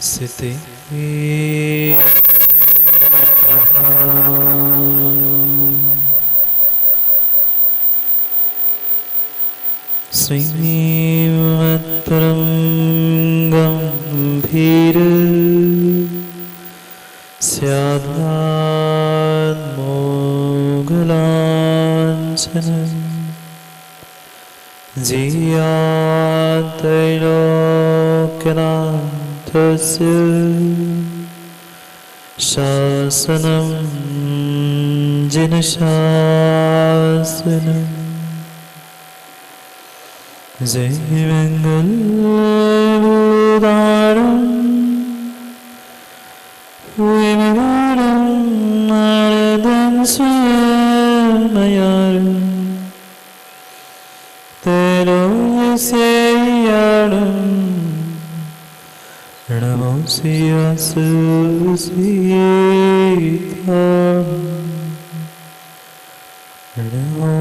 स्थिति श्रीमत्परं गम्भीर स्याद्मोगलाञ्छनं जियात्रैलोक्यनाथस्य शासनं जिनशासनं जय मंगलदारं विमलारं नारदं स्वयंवरं तेजोमयं नमो सीता नमो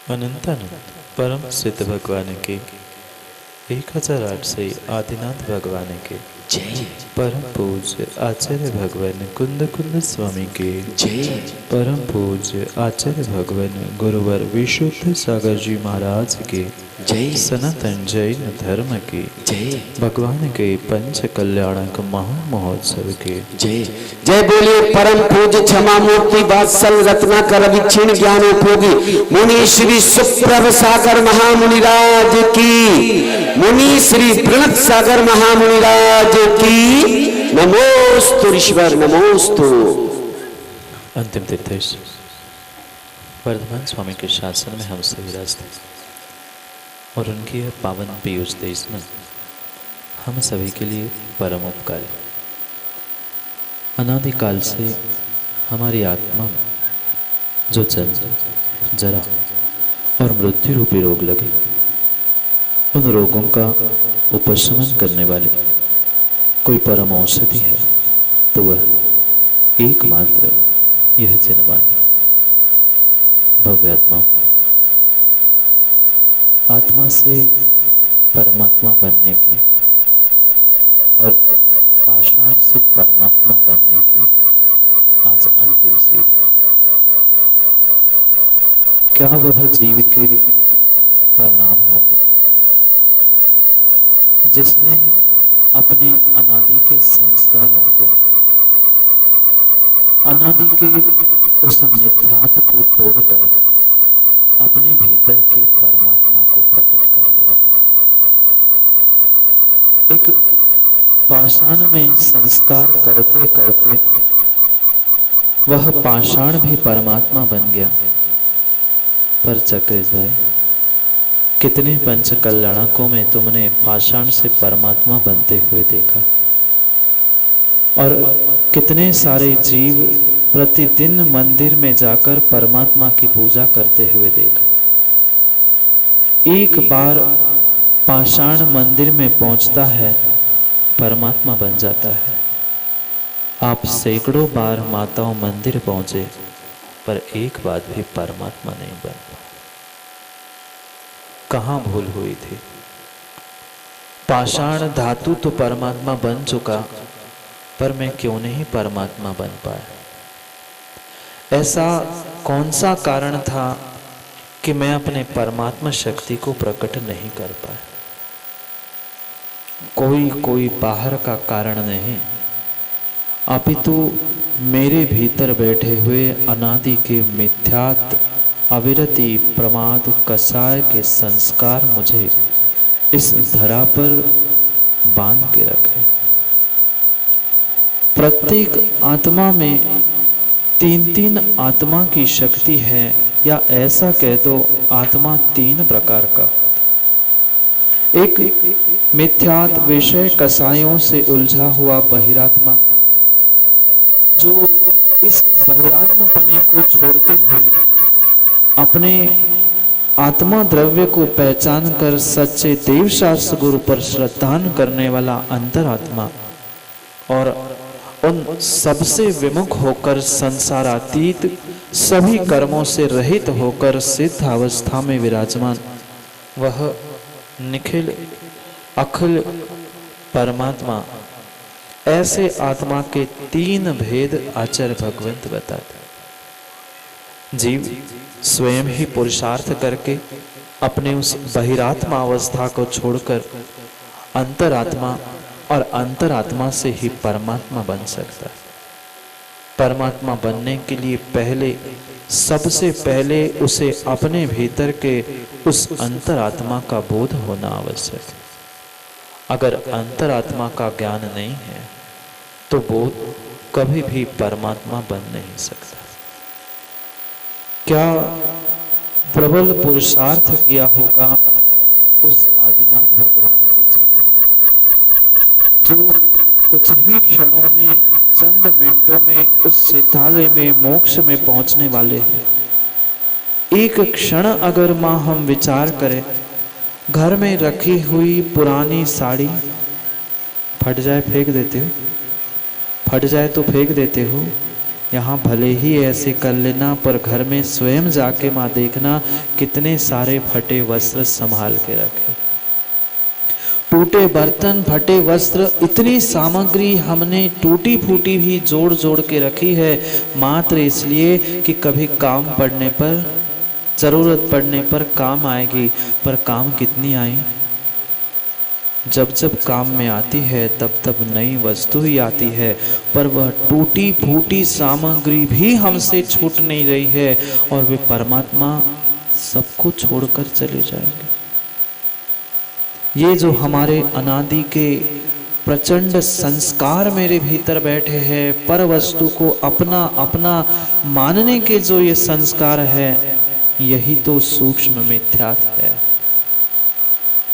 अनंतानंद परम सिद्ध भगवान के 1008 से आदिनाथ भगवान के जय। परम पूज्य आचार्य भगवान कुंद कुंद स्वामी के जय। परम पूज्य आचार्य भगवान गुरुवर विशुद्ध सागर जी महाराज के जय। सनातन जैन धर्म के जय। भगवान के पंच कल्याणक महामहोत्सव के जय। जय बोलिए परम पूज्य क्षमा मूर्ति वात्सल रत्नाकर विच्छिन्न ज्ञान उपयोगी मुनि श्री सुप्रभ सागर महामुनिराज की, मुनि श्री प्रणत सागर महामुनिराज की नमोस्तु ईश्वर नमोस्तु। अंतिम तीर्थेश वर्धमान स्वामी के शासन में हम सभी रास्ते और उनकी यह पावन पीयूष देश में हम सभी के लिए परम उपकारी। अनादिकाल से हमारी आत्मा में जो जन्म जरा और मृत्यु रूपी रोग लगे, उन रोगों का उपशमन करने वाली कोई परम औषधि है तो वह एकमात्र यह जनवाणी। भव्य आत्मा से परमात्मा बनने की और पाषाण से परमात्मा बनने की आज अंतिम सीढ़ी। क्या वह जीव के परिणाम होंगे जिसने अपने अनादि के संस्कारों को, अनादि के उस मिथ्यात्व को तोड़कर अपने भीतर के परमात्मा को प्रकट कर लिया होगा। एक पाषाण में संस्कार करते करते वह पाषाण भी परमात्मा बन गया। पर चक्रेश भाई, कितने पंच कल्याणकों में तुमने पाषाण से परमात्मा बनते हुए देखा, और कितने सारे जीव प्रतिदिन मंदिर में जाकर परमात्मा की पूजा करते हुए देखा। एक बार पाषाण मंदिर में पहुंचता है, परमात्मा बन जाता है। आप सैकड़ों बार माताओं मंदिर पहुंचे पर एक बात भी परमात्मा नहीं बन पाए। कहाँ भूल हुई थी? पाषाण धातु तो परमात्मा बन चुका, पर मैं क्यों नहीं परमात्मा बन पाया? ऐसा कौन सा कारण था कि मैं अपने परमात्मा शक्ति को प्रकट नहीं कर पाया? कोई बाहर का कारण नहीं, अपितु मेरे भीतर बैठे हुए अनादि के मिथ्यात्व, अविरति, प्रमाद, कसाय के संस्कार मुझे इस धरा पर बांध के रखे। प्रत्येक आत्मा में तीन आत्मा की शक्ति है, या ऐसा कह दो आत्मा तीन प्रकार का। एक मिथ्यात विषय कसायों से उलझा हुआ बहिरात्मा, जो इस बहिरात्मपने को छोड़ते हुए अपने आत्मा द्रव्य को पहचान कर सच्चे देव शास्त्र गुरु पर श्रद्धान करने वाला अंतरात्मा और उन सबसे विमुख होकर संसारातीत सभी कर्मों से रहित होकर सिद्ध अवस्था में विराजमान वह निखिल अखिल परमात्मा, ऐसे आत्मा के तीन भेद आचार्य भगवंत बताते। जीव स्वयं ही पुरुषार्थ करके अपने उस बहिरात्मा अवस्था को छोड़कर अंतरात्मा और अंतरात्मा से ही परमात्मा बन सकता है। परमात्मा बनने के लिए पहले, सबसे पहले उसे अपने भीतर के उस अंतरात्मा का बोध होना आवश्यक है। अगर अंतरात्मा का ज्ञान नहीं है तो बोध कभी भी परमात्मा बन नहीं सकता। क्या प्रबल पुरुषार्थ किया होगा उस आदिनाथ भगवान के जीव ने, जो कुछ ही क्षणों में, चंद मिनटों में उस सिद्धालय में, मोक्ष में पहुंचने वाले हैं। एक क्षण अगर मां हम विचार करें, घर में रखी हुई पुरानी साड़ी फट जाए फेंक देते हो, फट जाए तो फेंक देते हो। यहाँ भले ही ऐसे कर लेना, पर घर में स्वयं जाके मां देखना कितने सारे फटे वस्त्र संभाल के रखे, टूटे बर्तन, फटे वस्त्र, इतनी सामग्री हमने टूटी फूटी भी जोड़ जोड़ के रखी है, मात्र इसलिए कि कभी काम पड़ने पर, जरूरत पड़ने पर काम आएगी। पर काम कितनी आई? जब जब काम में आती है तब तब नई वस्तु ही आती है, पर वह टूटी फूटी सामग्री भी हमसे छूट नहीं रही है और वे परमात्मा सबको छोड़कर चले जाएंगे। ये जो हमारे अनादि के प्रचंड संस्कार मेरे भीतर बैठे हैं, पर वस्तु को अपना अपना मानने के जो ये संस्कार है, यही तो सूक्ष्म मिथ्यात है।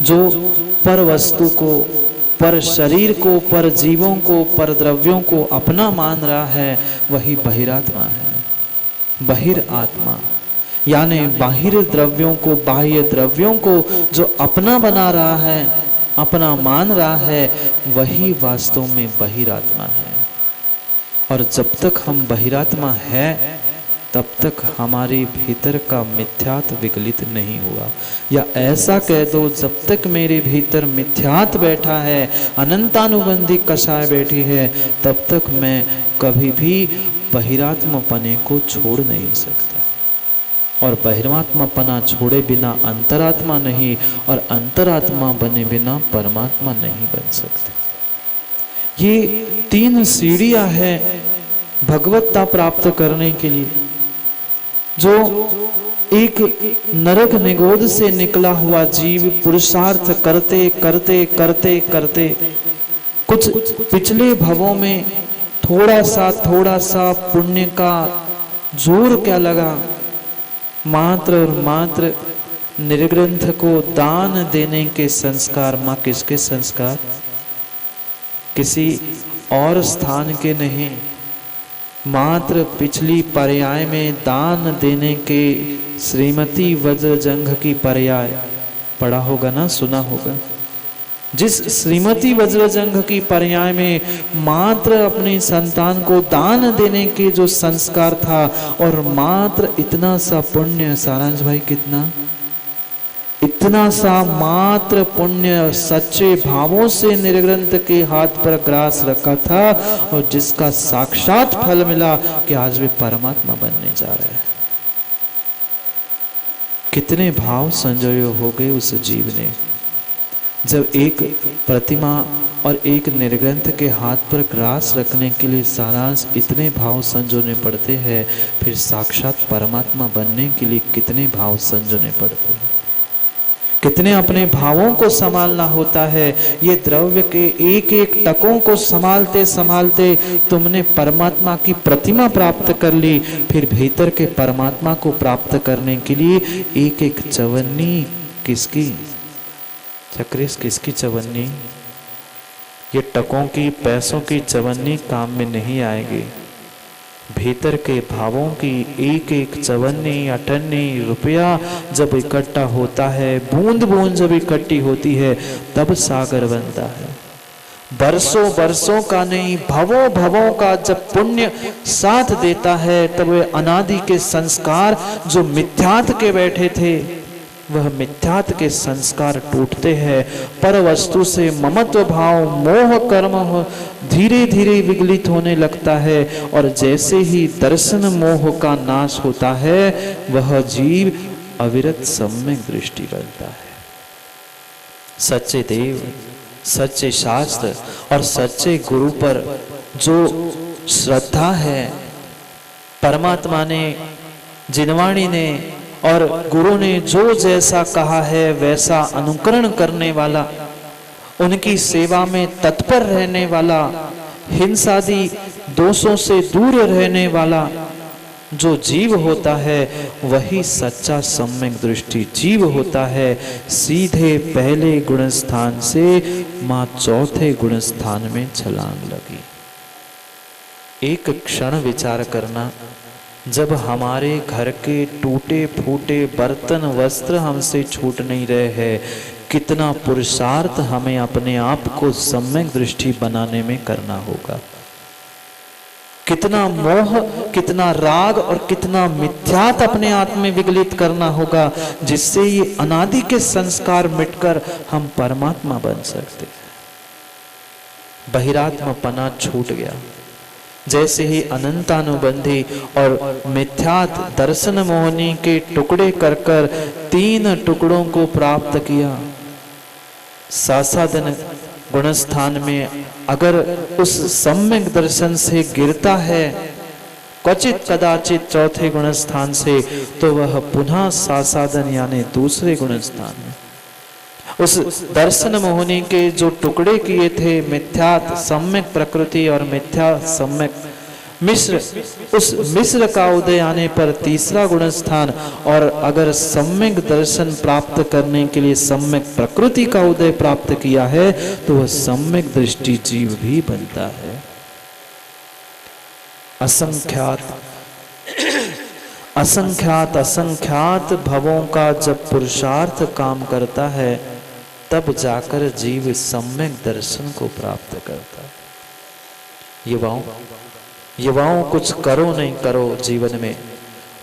जो पर वस्तु को, पर शरीर को, पर जीवों को, पर द्रव्यों को अपना मान रहा है, वही बहिरात्मा है। बहिरात्मा यानी बाहिर द्रव्यों को, बाह्य द्रव्यों को जो अपना बना रहा है, अपना मान रहा है, वही वास्तव में बहिरात्मा है। और जब तक हम बहिरात्मा है तब तक हमारे भीतर का मिथ्यात विगलित नहीं हुआ। या ऐसा कह दो, जब तक मेरे भीतर मिथ्यात बैठा है, अनंतानुबंधी कषाय बैठी है, तब तक मैं कभी भी बहिरात्मपने को छोड़ नहीं सकता। और बहिरात्मापना छोड़े बिना अंतरात्मा नहीं, और अंतरात्मा बने बिना परमात्मा नहीं बन सकते। ये तीन सीढ़ियां हैं भगवत्ता प्राप्त करने के लिए। जो एक नरक निगोद से निकला हुआ जीव पुरुषार्थ करते करते करते करते कुछ पिछले भवों में थोड़ा सा पुण्य का जोर क्या लगा, मात्र और मात्र निर्ग्रंथ को दान देने के संस्कार। मां किसके संस्कार? किसी और स्थान के नहीं, मात्र पिछली पर्याय में दान देने के श्रीमती वज्रजंघ की पर्याय पढ़ा होगा ना, सुना होगा। जिस श्रीमती वज्रजंघ की पर्याय में मात्र अपने संतान को दान देने के जो संस्कार था, और मात्र इतना सा पुण्य, सारांश भाई कितना, इतना सा मात्र पुण्य सच्चे भावों से निर्ग्रंथ के हाथ पर ग्रास रखा था, और जिसका साक्षात फल मिला कि आज वे परमात्मा बनने जा रहे हैं। कितने भाव संजय हो गए उस जीव ने, जब एक प्रतिमा और एक निर्ग्रंथ के हाथ पर ग्रास रखने के लिए सारांश इतने भाव संजोने पड़ते हैं, फिर साक्षात परमात्मा बनने के लिए कितने भाव संजोने पड़ते हैं, कितने अपने भावों को संभालना होता है। ये द्रव्य के एक एक टकों को संभालते संभालते तुमने परमात्मा की प्रतिमा प्राप्त कर ली, फिर भीतर के परमात्मा को प्राप्त करने के लिए एक एक चवन्नी किसकी? चक्रेश किसकी चवन्नी? ये टकों की, पैसों की चवन्नी काम में नहीं आएगी। भीतर के भावों की एक एक चवन्नी, अठन्नी, रुपया जब इकट्ठा होता है, बूंद बूंद जब इकट्ठी होती है, तब सागर बनता है। बरसों बरसों का नहीं, भवों भवों का जब पुण्य साथ देता है, तब वे अनादि के संस्कार जो मिथ्यात्व के बैठे थे, वह मिथ्यात्व के संस्कार टूटते हैं। पर वस्तु से ममत्व भाव, मोह कर्म धीरे धीरे विगलित होने लगता है, और जैसे ही दर्शन मोह का नाश होता है, वह जीव अविरत सम्यक दृष्टि बनता है। सच्चे देव, सच्चे शास्त्र और सच्चे गुरु पर जो श्रद्धा है, परमात्मा ने, जिनवाणी ने और गुरु ने जो जैसा कहा है वैसा अनुकरण करने वाला, उनकी सेवा में तत्पर रहने वाला, हिंसादि दोषों से दूर रहने वाला जो जीव होता है, वही सच्चा सम्यक दृष्टि जीव होता है। सीधे पहले गुण स्थान से मां चौथे गुण स्थान में छलांग लगी। एक क्षण विचार करना, जब हमारे घर के टूटे फूटे बर्तन वस्त्र हमसे छूट नहीं रहे हैं, कितना पुरुषार्थ हमें अपने आप को सम्यक दृष्टि बनाने में करना होगा। कितना मोह, कितना राग और कितना मिथ्यात अपने आत्म में विगलित करना होगा, जिससे ये अनादि के संस्कार मिटकर हम परमात्मा बन सकते। बहिरात्मपना छूट गया। जैसे ही अनंतानुबंधी और मिथ्यात दर्शन मोहनी के टुकड़े कर कर 3 टुकड़ों को प्राप्त किया, सासादन गुणस्थान में अगर उस सम्यक दर्शन से गिरता है, क्वचित कदाचित चौथे गुणस्थान से, तो वह पुनः सासादन यानी दूसरे गुणस्थान में उस दर्शन मोहनी के जो टुकड़े किए थे, मिथ्यात सम्यक प्रकृति और मिथ्या सम्यक मिश्र, उस मिश्र का उदय आने पर तीसरा गुण स्थान, और अगर सम्यक दर्शन प्राप्त करने के लिए सम्यक प्रकृति का उदय प्राप्त किया है, तो वह सम्यक दृष्टि जीव भी बनता है। असंख्यात असंख्यात भवों का जब पुरुषार्थ काम करता है, तब जाकर जीव सम्यक दर्शन को प्राप्त करता है। युवाओं कुछ करो नहीं करो जीवन में,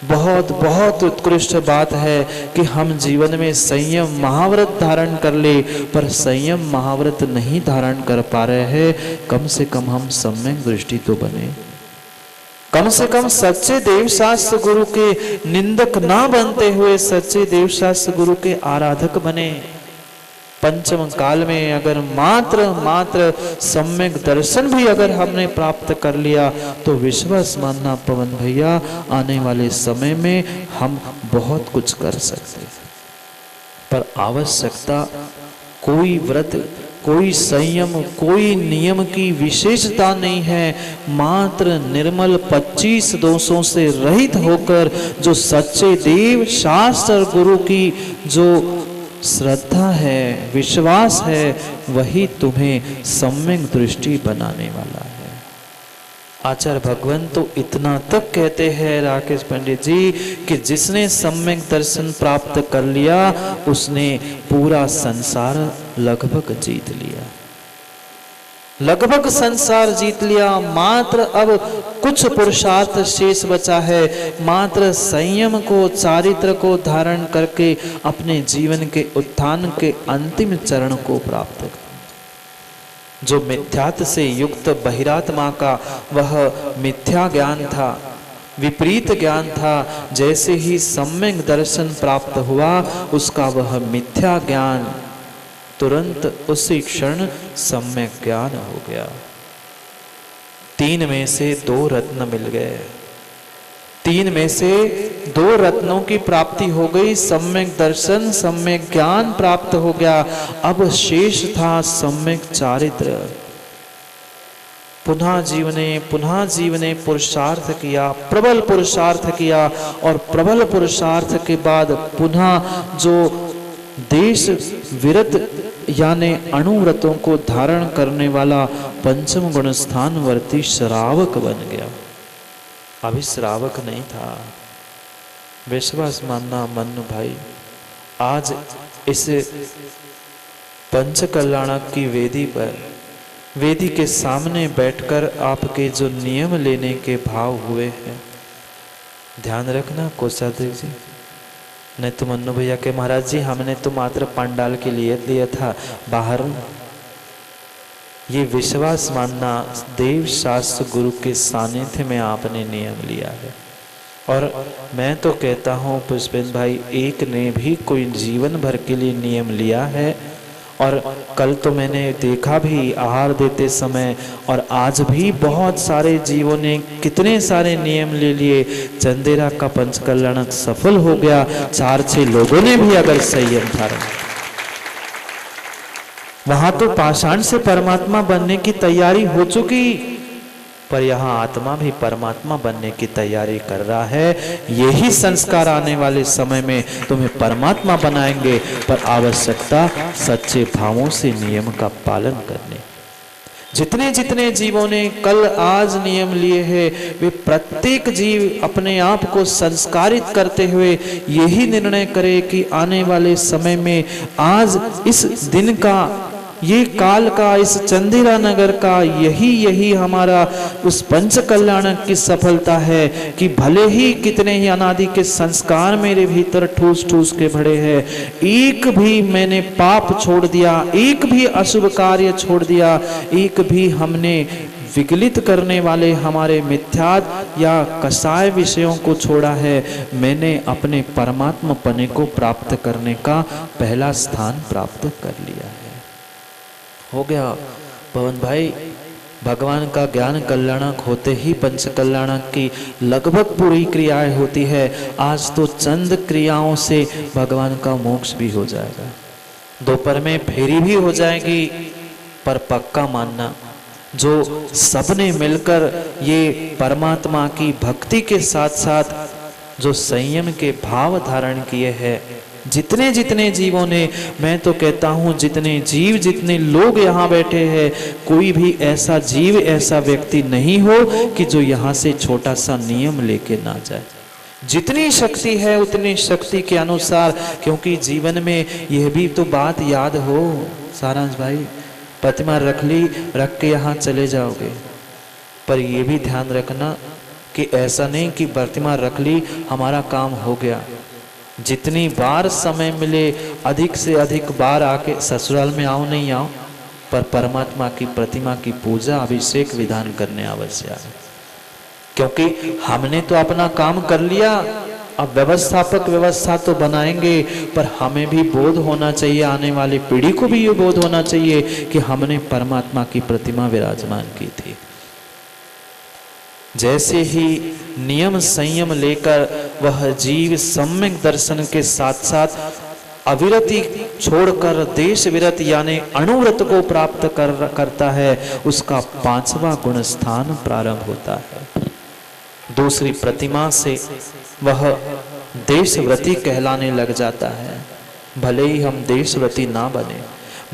बहुत बहुत उत्कृष्ट बात है कि हम जीवन में संयम महाव्रत धारण कर ले, पर संयम महाव्रत नहीं धारण कर पा रहे हैं। कम से कम हम सम्यक दृष्टि तो बने, कम से कम सच्चे देवशास्त्र गुरु के निंदक ना बनते हुए सच्चे देवशास्त्र गुरु के आराधक बने। पंचम काल में अगर मात्र सम्यक दर्शन भी अगर हमने प्राप्त कर लिया, तो विश्वास मानना पवन भैया, आने वाले समय में हम बहुत कुछ कर सकते हैं। पर आवश्यकता कोई व्रत, कोई संयम, कोई नियम की विशेषता नहीं है। मात्र निर्मल 25 दोषों से रहित होकर जो सच्चे देव शास्त्र और गुरु की जो श्रद्धा है, विश्वास है, वही तुम्हें सम्यक दृष्टि बनाने वाला है। आचार्य भगवान तो इतना तक कहते हैं राकेश पंडित जी कि जिसने सम्यक दर्शन प्राप्त कर लिया, उसने पूरा संसार लगभग जीत लिया, लगभग संसार जीत लिया। मात्र अब कुछ पुरुषार्थ शेष बचा है, मात्र संयम को, चारित्र को धारण करके अपने जीवन के उत्थान के अंतिम चरण को प्राप्त कर। जो मिथ्यात्व से युक्त बहिरात्मा का वह मिथ्या ज्ञान था, विपरीत ज्ञान था, जैसे ही सम्यक दर्शन प्राप्त हुआ, उसका वह मिथ्या ज्ञान तुरंत उसी क्षण सम्यक ज्ञान हो गया। 3 में से 2 रत्न मिल गए, 3 में से 2 रत्नों की प्राप्ति हो गई। सम्यक दर्शन, सम्यक ज्ञान प्राप्त हो गया। अब शेष था सम्यक चारित्र। पुनः जीव ने पुरुषार्थ किया, प्रबल पुरुषार्थ किया, और प्रबल पुरुषार्थ के बाद पुनः जो देश विरत यानी अणुव्रतों को धारण करने वाला पंचम गुण स्थान वर्ती श्रावक बन गया। अभी श्रावक नहीं था। विश्वास मानना मन्नू भाई, आज इस पंच कल्याणक की वेदी पर, वेदी के सामने बैठकर आपके जो नियम लेने के भाव हुए हैं, ध्यान रखना कोषाध्यक्ष जी। नहीं तो मन्नू भैया के महाराज जी हमने तो मात्र पंडाल के लिए दिया था, बाहर ये विश्वास मानना देव शास्त्र गुरु के सानिध्य में आपने नियम लिया है। और मैं तो कहता हूँ पुष्पेंद्र भाई, एक ने भी कोई जीवन भर के लिए नियम लिया है। और कल तो मैंने देखा भी आहार देते समय, और आज भी बहुत सारे जीवों ने कितने सारे नियम ले लिए। चंदेरा का पंचकल्याणक सफल हो गया, 4-6 लोगों ने भी अगर संयम धारण, वहां तो पाषाण से परमात्मा बनने की तैयारी हो चुकी, पर यहाँ आत्मा भी परमात्मा बनने की तैयारी कर रहा है। यही संस्कार आने वाले समय में तुम्हें परमात्मा बनाएंगे, पर आवश्यकता सच्चे भावों से नियम का पालन करने। जितने जितने जीवों ने कल आज नियम लिए हैं, वे प्रत्येक जीव अपने आप को संस्कारित करते हुए यही निर्णय करे कि आने वाले समय में आज इस दिन का, ये काल का, इस चंदेरा नगर का यही हमारा उस पंच कल्याणक की सफलता है कि भले ही कितने ही अनादि के संस्कार मेरे भीतर ठूस ठूस के भरे हैं, एक भी मैंने पाप छोड़ दिया, एक भी अशुभ कार्य छोड़ दिया, एक भी हमने विगलित करने वाले हमारे मिथ्यात या कसाय विषयों को छोड़ा है, मैंने अपने परमात्मा पने को प्राप्त करने का पहला स्थान प्राप्त कर लिया है। हो गया पवन भाई, भगवान का ज्ञान कल्याणक होते ही पंच कल्याणक की लगभग पूरी क्रियाएं होती है। आज तो चंद क्रियाओं से भगवान का मोक्ष भी हो जाएगा, दोपहर में फेरी भी हो जाएगी। पर पक्का मानना, जो सबने मिलकर ये परमात्मा की भक्ति के साथ साथ जो संयम के भाव धारण किए हैं, जितने जितने जीवों ने, मैं तो कहता हूँ जितने जीव, जितने लोग यहाँ बैठे हैं, कोई भी ऐसा जीव, ऐसा व्यक्ति नहीं हो कि जो यहाँ से छोटा सा नियम लेके ना जाए। जितनी शक्ति है उतनी शक्ति के अनुसार, क्योंकि जीवन में यह भी तो बात याद हो सारांश भाई, प्रतिमा रख ली, रख के यहाँ चले जाओगे, पर यह भी ध्यान रखना कि ऐसा नहीं कि प्रतिमा रख ली हमारा काम हो गया। जितनी बार समय मिले अधिक से अधिक बार आके, ससुराल में आओ नहीं आओ, पर परमात्मा की प्रतिमा की पूजा अभिषेक विधान करने आवश्यक है। क्योंकि हमने तो अपना काम कर लिया, अब व्यवस्थापक व्यवस्था तो बनाएंगे, पर हमें भी बोध होना चाहिए, आने वाली पीढ़ी को भी ये बोध होना चाहिए कि हमने परमात्मा की प्रतिमा विराजमान की थी। जैसे ही नियम संयम लेकर वह जीव सम्यक दर्शन के साथ साथ अविरति छोड़कर देश विरत यानी अणुव्रत को प्राप्त करता है, उसका 5वां गुण स्थान प्रारंभ होता है। दूसरी प्रतिमा से वह देशव्रती कहलाने लग जाता है। भले ही हम देशव्रती ना बने,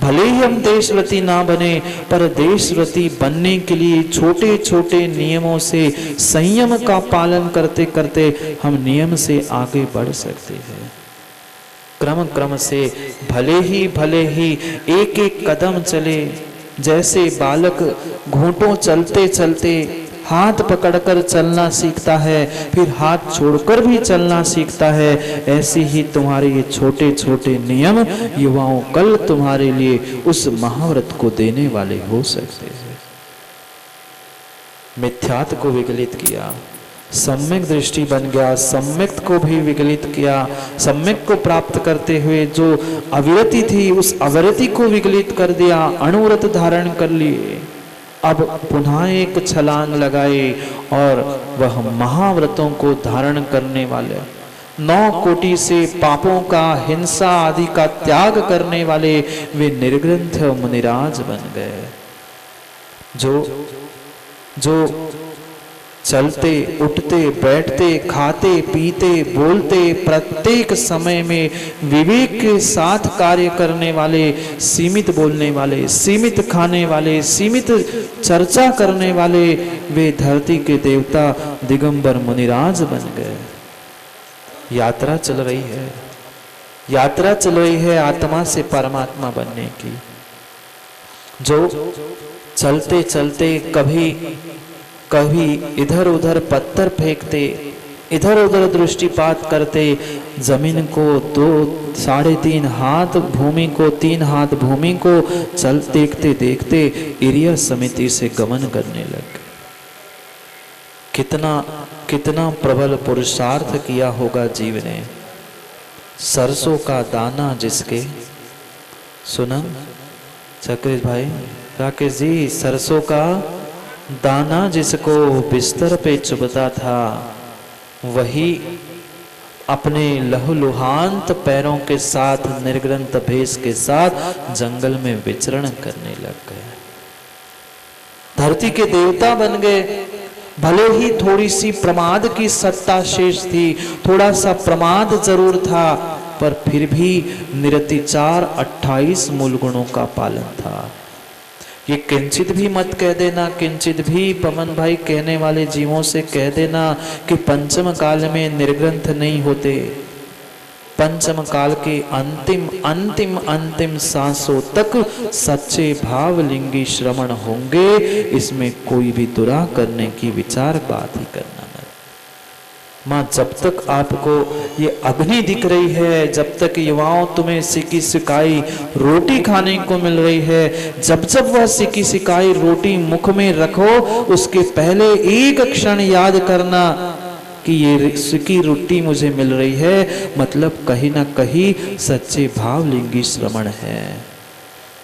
भले ही हम देशव्रती ना बने, पर देशव्रती बनने के लिए छोटे छोटे नियमों से संयम का पालन करते करते हम नियम से आगे बढ़ सकते हैं। क्रम क्रम से भले ही एक एक कदम चले, जैसे बालक घूंटों चलते चलते हाथ पकड़कर चलना सीखता है, फिर हाथ छोड़कर भी चलना सीखता है, ऐसे ही तुम्हारे ये छोटे छोटे नियम युवाओं कल तुम्हारे लिए उस महाव्रत को देने वाले हो सकते हैं। मिथ्यात को विगलित किया, सम्यक दृष्टि बन गया, सम्यक को भी विगलित किया, सम्यक को प्राप्त करते हुए जो अविरति थी उस अविरति को विगलित कर दिया, अणुव्रत धारण कर लिए। अब पुनः एक छलांग लगाए और वह महाव्रतों को धारण करने वाले 9 कोटि से पापों का, हिंसा आदि का त्याग करने वाले वे निर्ग्रंथ मुनिराज बन गए। जो चलते उठते बैठते खाते पीते बोलते प्रत्येक समय में विवेक के साथ कार्य करने वाले, सीमित बोलने वाले, सीमित खाने वाले, सीमित चर्चा करने वाले वे धरती के देवता दिगंबर मुनिराज बन गए। यात्रा चल रही है, यात्रा चल रही है आत्मा से परमात्मा बनने की। जो चलते चलते कभी कभी इधर उधर पत्थर फेंकते, इधर उधर दृष्टिपात करते, जमीन को 2-3.5 हाथ भूमि को 3 हाथ भूमि को चल देखते देखते इरिया समिति से गमन करने लग। कितना कितना प्रबल पुरुषार्थ किया होगा जीव ने। सरसों का दाना जिसके, सुना चक्रेश भाई, राकेश जी, सरसों का दाना जिसको बिस्तर पे चुभता था, वही अपने लहूलुहांत पैरों के साथ निर्ग्रंथ भेष के साथ जंगल में विचरण करने लग गए। धरती के देवता बन गए। भले ही थोड़ी सी प्रमाद की सत्ता शेष थी, थोड़ा सा प्रमाद जरूर था, पर फिर भी निरतिचार 28 मूल गुणों का पालन था। ये किंचित भी मत कह देना, किंचित भी पवन भाई कहने वाले जीवों से कह देना कि पंचम काल में निर्ग्रंथ नहीं होते। पंचम काल के अंतिम अंतिम अंतिम सांसों तक सच्चे भावलिंगी श्रवण होंगे। इसमें कोई भी दुरा करने की विचार बात ही करना नहीं। माँ, जब तक आपको ये अग्नि दिख रही है, जब तक युवाओं तुम्हें सिकी सिकाई रोटी खाने को मिल रही है, जब जब वह सिकी सिकाई रोटी मुख में रखो, उसके पहले एक क्षण याद करना कि ये सिकी रोटी मुझे मिल रही है, मतलब कहीं ना कहीं सच्चे भावलिंगी श्रवण है।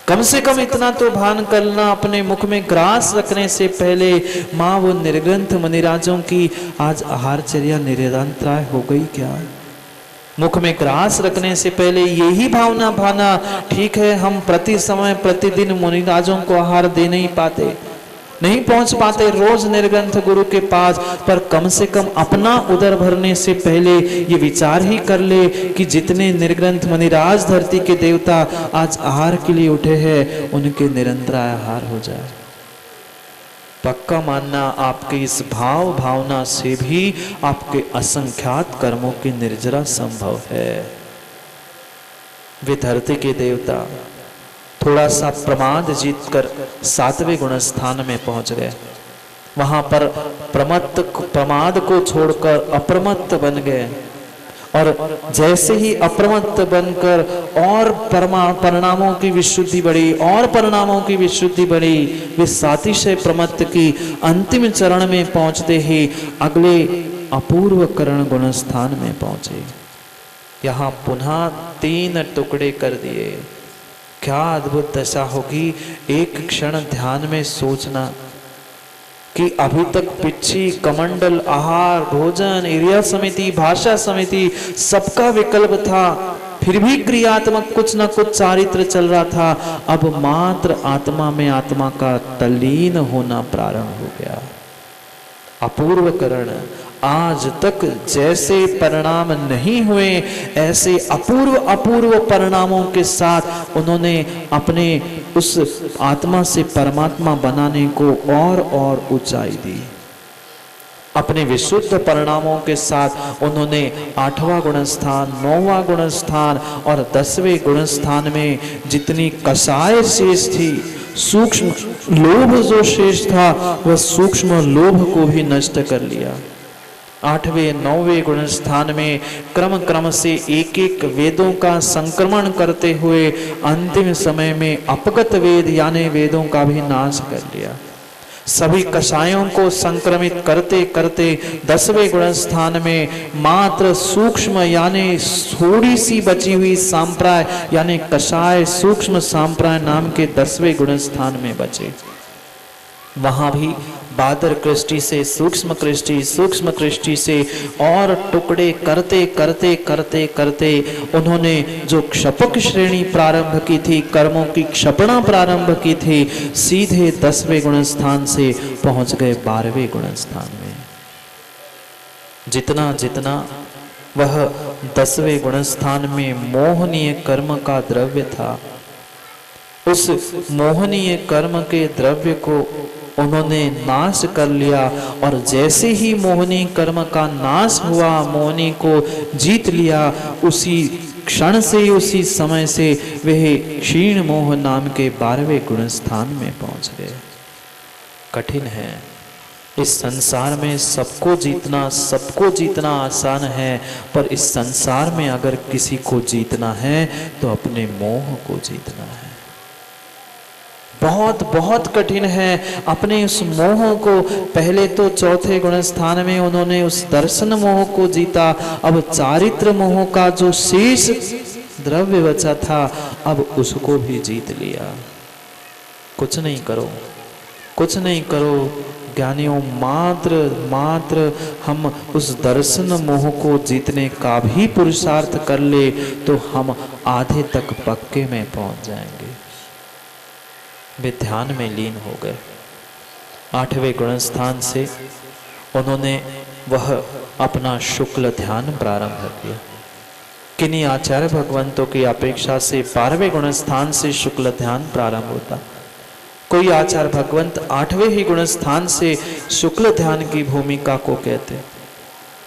कम से कम इतना तो भान करना, अपने मुख में ग्रास रखने से पहले माँ वो निर्ग्रंथ मुनिराजों की आज आहारचर्या निरंतराय हो गई क्या? मुख में ग्रास रखने से पहले यही भावना भाना। ठीक है, हम प्रति समय प्रतिदिन मुनिराजों को आहार दे नहीं पाते, नहीं पहुंच पाते रोज निर्ग्रंथ गुरु के पास, पर कम से कम अपना उदर भरने से पहले ये विचार ही कर ले कि जितने निर्ग्रंथ मुनिराज धरती के देवता आज आहार के लिए उठे हैं, उनके निरंतर आहार हो जाए। पक्का मानना, आपके इस भाव भावना से भी आपके असंख्यात कर्मों की निर्जरा संभव है। वे धरती के देवता थोड़ा सा प्रमाद जीतकर 7वें गुण स्थान में पहुंच गए। वहां पर प्रमाद को छोड़कर अप्रमत्त बन गए, और जैसे ही अप्रमत्त बनकर और परिणामों की विशुद्धि बढ़ी, और परिणामों की विशुद्धि बढ़ी, वे सातिशय प्रमत्त की अंतिम चरण में पहुंचते ही अगले अपूर्व करण गुण स्थान में पहुंचे। यहाँ पुनः 3 टुकड़े कर दिए। क्या अद्भुत दशा होगी। एक क्षण ध्यान में सोचना कि अभी तक पिच्छी, कमंडल, आहार, भोजन, इरिया समिति, भाषा समिति सबका विकल्प था, फिर भी क्रियात्मक कुछ न कुछ चारित्र चल रहा था। अब मात्र आत्मा में आत्मा का तल्लीन होना प्रारंभ हो गया। अपूर्व करण, आज तक जैसे परिणाम नहीं हुए, ऐसे अपूर्व अपूर्व परिणामों के साथ उन्होंने अपने उस आत्मा से परमात्मा बनाने को और ऊंचाई दी। अपने विशुद्ध परिणामों के साथ उन्होंने 8वां गुण स्थान, 9वां गुण स्थान और 10वें गुण स्थान में जितनी कषाय शेष थी, सूक्ष्म लोभ जो शेष था, वह सूक्ष्म लोभ को भी नष्ट कर लिया। 8वें 9वें गुण स्थान में क्रम से एक एक वेदों का संक्रमण करते हुए अंतिम समय में अपगत वेद यानी वेदों का भी नाश कर लिया। सभी कषायों को संक्रमित करते करते 10वें गुण स्थान में मात्र सूक्ष्म यानी थोड़ी सी बची हुई सांप्राय यानी कषाय सूक्ष्म सांप्राय नाम के 10वें गुण स्थान में बचे। वहां भी बादर कृष्टि से सूक्ष्म कृष्टि से और टुकड़े करते करते करते करते उन्होंने जो क्षपक श्रेणी प्रारंभ की थी, कर्मों की क्षपणा प्रारंभ की थी, सीधे 10वें गुण स्थान से पहुंच गए 12वें गुण स्थान में। जितना जितना वह 10वें गुणस्थान में मोहनीय कर्म का द्रव्य था, उस मोहनीय कर्म के द्रव्य को उन्होंने नाश कर लिया। और जैसे ही मोहनी कर्म का नाश हुआ, मोहनी को जीत लिया, उसी क्षण से, उसी समय से वह क्षीण मोह नाम के 12वें गुणस्थान में पहुंच गए। कठिन है इस संसार में सबको जीतना आसान है, पर इस संसार में अगर किसी को जीतना है तो अपने मोह को जीतना है। बहुत बहुत कठिन है अपने उस मोह को। पहले तो 4थे गुणस्थान में उन्होंने उस दर्शन मोह को जीता, अब चारित्र मोह का जो शेष द्रव्य बचा था, अब उसको भी जीत लिया। कुछ नहीं करो ज्ञानियों, मात्र हम उस दर्शन मोह को जीतने का भी पुरुषार्थ कर ले तो हम आधे तक पक्के में पहुंच जाएंगे। वे ध्यान में लीन हो गए। 8वें गुणस्थान से उन्होंने वह अपना शुक्ल ध्यान प्रारंभ किया। किन्हीं आचार्य भगवंतों की अपेक्षा से 12वें गुणस्थान से शुक्ल ध्यान प्रारंभ होता। कोई आचार्य भगवंत 8वें ही गुणस्थान से शुक्ल ध्यान की भूमिका को कहते।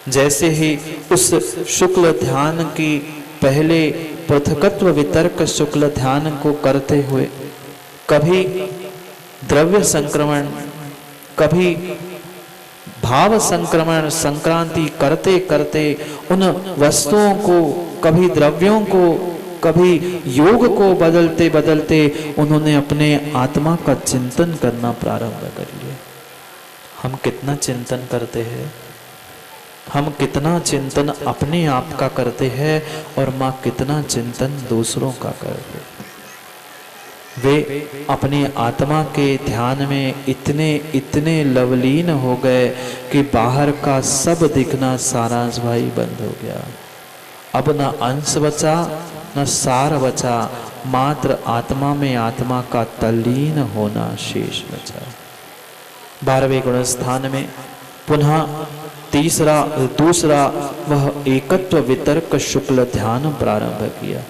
जैसे ही उस शुक्ल ध्यान की पहले पृथकत्व वितर्क शुक्ल ध्यान को करते हुए कभी द्रव्य संक्रमण, कभी भाव संक्रमण, संक्रांति करते करते उन वस्तुओं को, कभी द्रव्यों को, कभी योग को बदलते बदलते उन्होंने अपने आत्मा का चिंतन करना प्रारंभ कर लिया। हम कितना चिंतन करते हैं, हम कितना चिंतन अपने आप का करते हैं और माँ कितना चिंतन दूसरों का करते हैं। वे अपनी आत्मा के ध्यान में इतने लवलीन हो गए कि बाहर का सब दिखना सारांश भाई बंद हो गया। अब न अंश बचा न सार बचा, मात्र आत्मा में आत्मा का तल्लीन होना शेष बचा। 12वें गुणस्थान में पुनः दूसरा वह एकत्व वितर्क शुक्ल ध्यान प्रारंभ किया।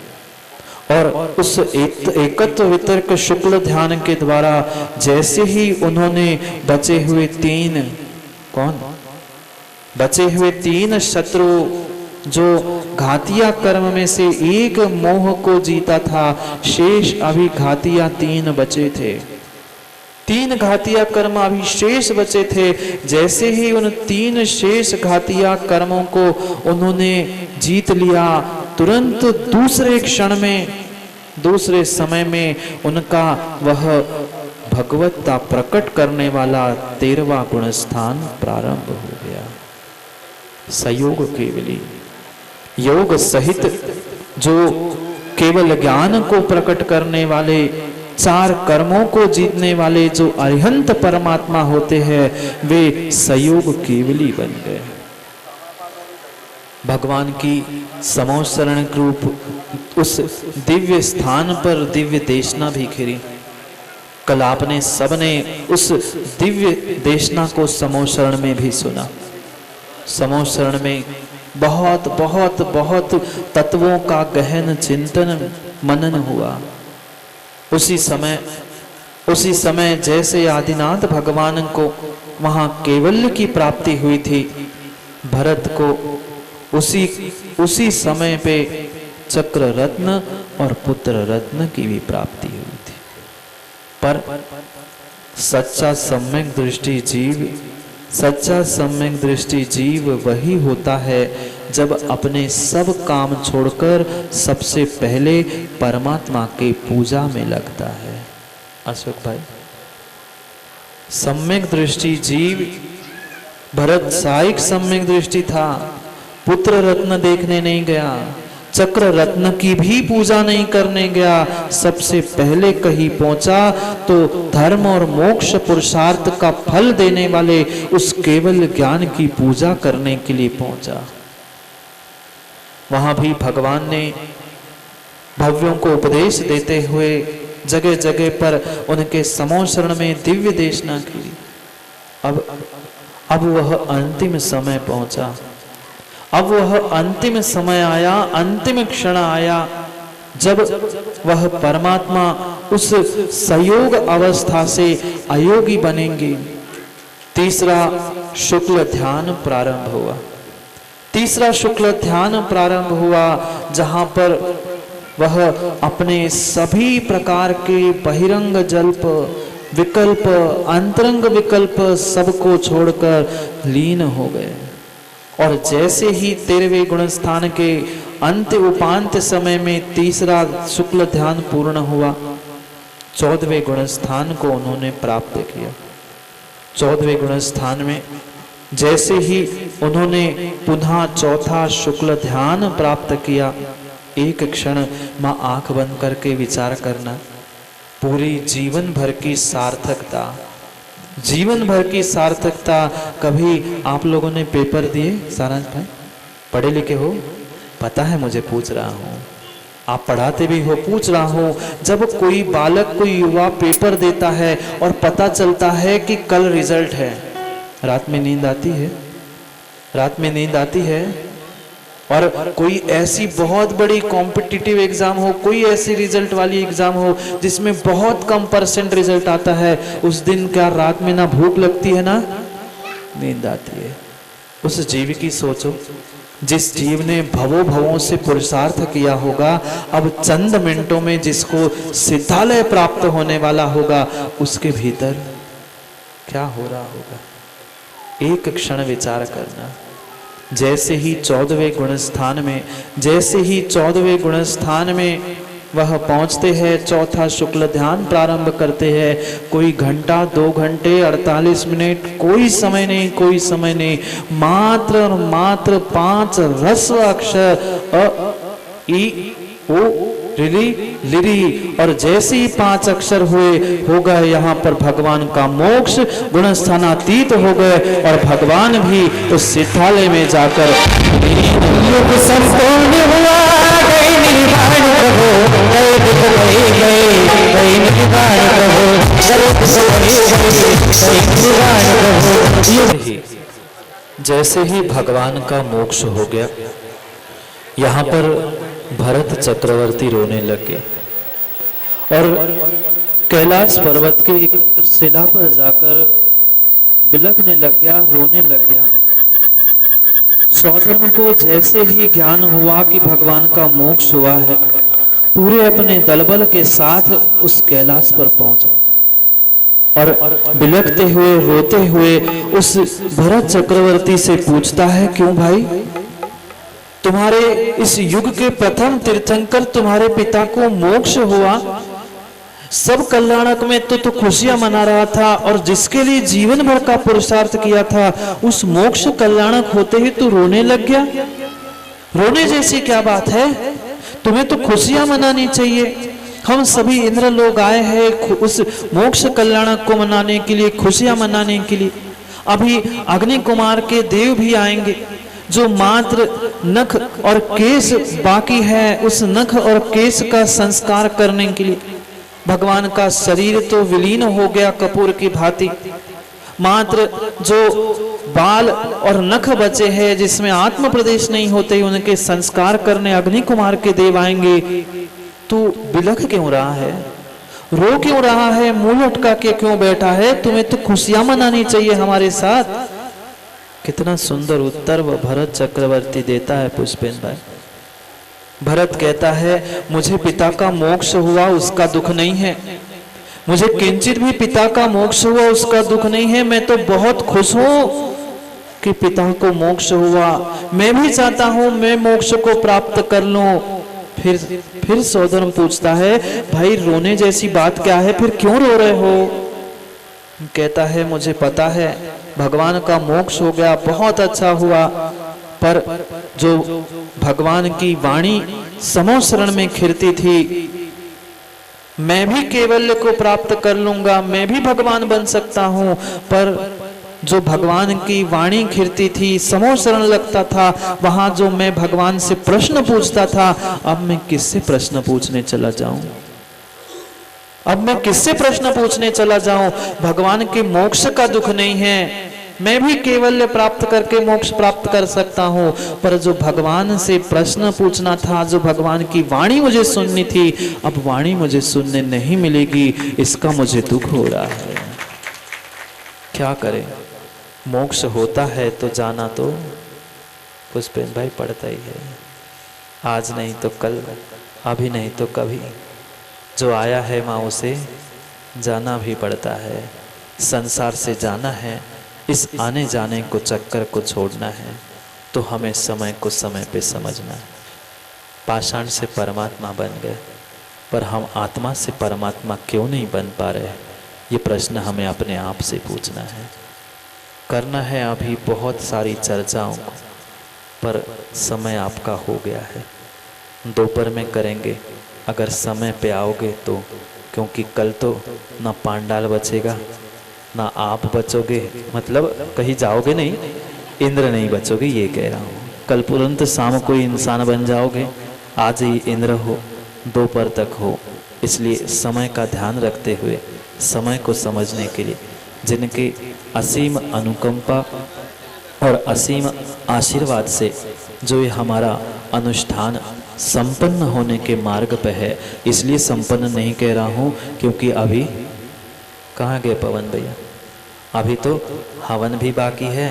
और उस एकत्व वितर्क शुक्ल ध्यान के द्वारा जैसे ही उन्होंने बचे हुए तीन शत्रु, जो घातिया कर्म में से एक मोह को जीता था, शेष अभी घातिया 3 बचे थे। 3 घातिया कर्म अभी शेष बचे थे। जैसे ही उन 3 शेष घातिया कर्मों को उन्होंने जीत लिया, तुरंत दूसरे क्षण में, दूसरे समय में उनका वह भगवत्ता प्रकट करने वाला 13वां गुणस्थान प्रारंभ हो गया। सयोग केवली, योग सहित जो केवल ज्ञान को प्रकट करने वाले, 4 कर्मों को जीतने वाले जो अरिहंत परमात्मा होते हैं, वे सयोग केवली बन गए। भगवान की समोशरण रूप उस दिव्य स्थान पर दिव्य देशना भी खिरी। कल आपने सबने उस दिव्य देशना को समोशरण में भी सुना। समोशरण में बहुत बहुत बहुत तत्वों का गहन चिंतन मनन हुआ। उसी समय जैसे आदिनाथ भगवान को वहां केवल्य की प्राप्ति हुई थी, भरत को उसी समय पे चक्र रत्न और पुत्र रत्न की भी प्राप्ति हुई थी। पर सच्चा सम्यक दृष्टि जीव वही होता है जब अपने सब काम छोड़कर सबसे पहले परमात्मा के पूजा में लगता है। अशोक भाई, सम्यक दृष्टि जीव, भरत साइक सम्यक दृष्टि था, पुत्र रत्न देखने नहीं गया, चक्र रत्न की भी पूजा नहीं करने गया, सबसे पहले कहीं पहुंचा तो धर्म और मोक्ष पुरुषार्थ का फल देने वाले उस केवल ज्ञान की पूजा करने के लिए पहुंचा। वहां भी भगवान ने भव्यों को उपदेश देते हुए जगह जगह पर उनके समोशरण में दिव्य देशना की। अब वह अंतिम समय पहुंचा अब वह अंतिम समय आया, अंतिम क्षण आया, जब वह परमात्मा उस संयोग अवस्था से अयोगी बनेंगे। तीसरा शुक्ल ध्यान प्रारंभ हुआ। तीसरा शुक्ल ध्यान प्रारंभ हुआ, जहां पर वह अपने सभी प्रकार के बहिरंग जल्प, विकल्प, अंतरंग विकल्प सबको छोड़कर लीन हो गए। और जैसे ही 13वें गुण स्थान के अंत्य उपांत समय में तीसरा शुक्ल ध्यान पूर्ण हुआ, 14वें गुण स्थान को उन्होंने प्राप्त किया। 14वें गुण स्थान में जैसे ही उन्होंने पुनः चौथा शुक्ल ध्यान प्राप्त किया, एक क्षण मां आंख बंद करके विचार करना, पूरी जीवन भर की सार्थकता, जीवन भर की सार्थकता। कभी आप लोगों ने पेपर दिए? सारांश भाई पढ़े लिखे हो? पता है, मुझे पूछ रहा हूँ, आप पढ़ाते भी हो, पूछ रहा हूँ। जब कोई बालक, कोई युवा पेपर देता है और पता चलता है कि कल रिजल्ट है, रात में नींद आती है? रात में नींद आती है? और कोई ऐसी बहुत बड़ी कॉम्पिटिटिव एग्जाम हो, कोई ऐसी रिजल्ट वाली एग्जाम हो जिसमें बहुत कम % रिजल्ट आता है, उस दिन क्या रात में ना भूख लगती है ना नींद आती है? उस जीव की सोचो, जिस जीव ने भवों भवों से पुरुषार्थ किया होगा, अब चंद मिनटों में जिसको सिद्धालय प्राप्त होने वाला होगा, उसके भीतर क्या हो रहा होगा? एक क्षण विचार करना। जैसे ही 14वें गुण स्थान में, जैसे ही 14वें गुण स्थान में वह पहुंचते हैं, चौथा शुक्ल ध्यान प्रारंभ करते हैं, कोई घंटा, 2 घंटे, 48 मिनट, कोई समय नहीं, कोई समय नहीं, मात्र और मात्र 5 ह्रस्व अक्षर अ, इ, ओ, रिरी, लिरी, और जैसे ही 5 अक्षर हो गए, यहाँ पर भगवान का मोक्ष गुण स्थानातीत हो गए और भगवान भी उस सिद्धालय में जाकर युग संपूर्ण हुआ, जैसे ही भगवान का मोक्ष हो गया, यहाँ पर भरत चक्रवर्ती रोने लग गया और कैलाश पर्वत के एक शिला पर जाकर बिलखने लग गया, रोने लग गया। सौधर्म को जैसे ही ज्ञान हुआ कि भगवान का मोक्ष हुआ है, पूरे अपने दलबल के साथ उस कैलाश पर पहुंचा और बिलखते हुए, रोते हुए उस भरत चक्रवर्ती से पूछता है, क्यों भाई, तुम्हारे इस युग के प्रथम तीर्थंकर तुम्हारे पिता को मोक्ष हुआ, सब कल्याणक में तो खुशियां मना रहा था, और जिसके लिए जीवन भर का पुरुषार्थ किया था, उस मोक्ष कल्याणक होते ही तू रोने लग गया। रोने जैसी क्या बात है? तुम्हें तो खुशियां मनानी चाहिए। हम सभी इंद्र लोग आए हैं उस मोक्ष कल्याणक को मनाने के लिए, खुशियां मनाने के लिए। अभी अग्नि कुमार के देव भी आएंगे, जो मात्र नख और केश बाकी है, उस नख और केश का संस्कार करने के लिए। भगवान का शरीर तो विलीन हो गया कपूर की भांति, मात्र जो बाल और नख बचे हैं, जिसमें आत्म प्रदेश नहीं होते, उनके संस्कार करने अग्नि कुमार के देव आएंगे। तू बिलख क्यों रहा है? रो क्यों रहा है? मुंह लटका के क्यों बैठा है? तुम्हें तो खुशियां मनानी चाहिए हमारे साथ। कितना सुंदर उत्तर वह भरत चक्रवर्ती देता है पुष्पेंद्र भाई। भरत कहता है, मुझे पिता का मोक्ष हुआ उसका दुख नहीं है, मुझे किंचित भी पिता का मोक्ष हुआ उसका दुख नहीं है। मैं तो बहुत खुश हूं कि पिता को मोक्ष हुआ। मैं भी चाहता हूं मैं मोक्ष को प्राप्त कर लूं। फिर सौधर्म पूछता है, भाई रोने जैसी बात क्या है, फिर क्यों रो रहे हो? कहता है, मुझे पता है भगवान का मोक्ष हो गया, बहुत अच्छा हुआ, पर जो भगवान की वाणी समो शरण में खिरती थी, मैं भी केवल्य को प्राप्त कर लूंगा, मैं भी भगवान बन सकता हूं, पर जो भगवान की वाणी खिरती थी, समो शरण लगता था, वहां जो मैं भगवान से प्रश्न पूछता था, अब मैं किससे प्रश्न पूछने चला जाऊं? अब मैं किससे प्रश्न पूछने चला जाऊं? भगवान के मोक्ष का दुख नहीं है, मैं भी कैवल्य प्राप्त करके मोक्ष प्राप्त कर सकता हूं, पर जो भगवान से प्रश्न पूछना था, जो भगवान की वाणी मुझे सुननी थी, अब वाणी मुझे सुनने नहीं मिलेगी, इसका मुझे दुख हो रहा है। क्या करें? मोक्ष होता है तो जाना तो पुष्पेंद्र भाई पड़ता ही है, आज नहीं तो कल, अभी नहीं तो कभी। जो आया है माँ उसे जाना भी पड़ता है, संसार से जाना है, इस आने जाने को चक्कर को छोड़ना है, तो हमें समय को समय पे समझना है। पाषाण से परमात्मा बन गए, पर हम आत्मा से परमात्मा क्यों नहीं बन पा रहे? ये प्रश्न हमें अपने आप से पूछना है। करना है अभी बहुत सारी चर्चाओं को, पर समय आपका हो गया है। दोपहर में करेंगे अगर समय पे आओगे तो, क्योंकि कल तो ना पांडाल बचेगा ना आप बचोगे, मतलब कहीं जाओगे नहीं, इंद्र नहीं बचोगे, ये कह रहा हूँ। कल तुरंत शाम को इंसान बन जाओगे, आज ही इंद्र हो, दोपहर तक हो। इसलिए समय का ध्यान रखते हुए, समय को समझने के लिए, जिनके असीम अनुकंपा और असीम आशीर्वाद से जो ये हमारा अनुष्ठान संपन्न होने के मार्ग पे है, इसलिए संपन्न नहीं कह रहा हूँ क्योंकि अभी कहाँ गए पवन भैया? अभी तो हवन भी बाकी है,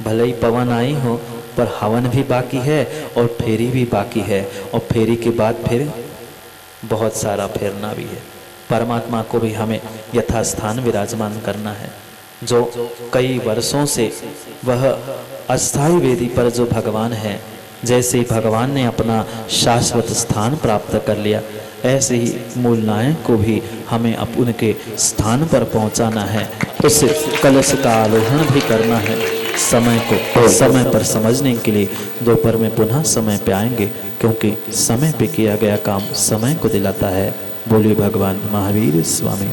भले ही पवन आई हो पर हवन भी बाकी है और फेरी भी बाकी है, और फेरी के बाद फिर बहुत सारा फेरना भी है। परमात्मा को भी हमें यथास्थान विराजमान करना है। जो कई वर्षों से वह अस्थाई वेदी पर जो भगवान है, जैसे ही भगवान ने अपना शाश्वत स्थान प्राप्त कर लिया, ऐसे ही मूल नायक को भी हमें उनके स्थान पर पहुंचाना है। उस कलश का आरोहण भी करना है। समय को समय पर समझने के लिए दोपहर में पुनः समय पे आएंगे, क्योंकि समय पे किया गया काम समय को दिलाता है। बोलिए भगवान महावीर स्वामी।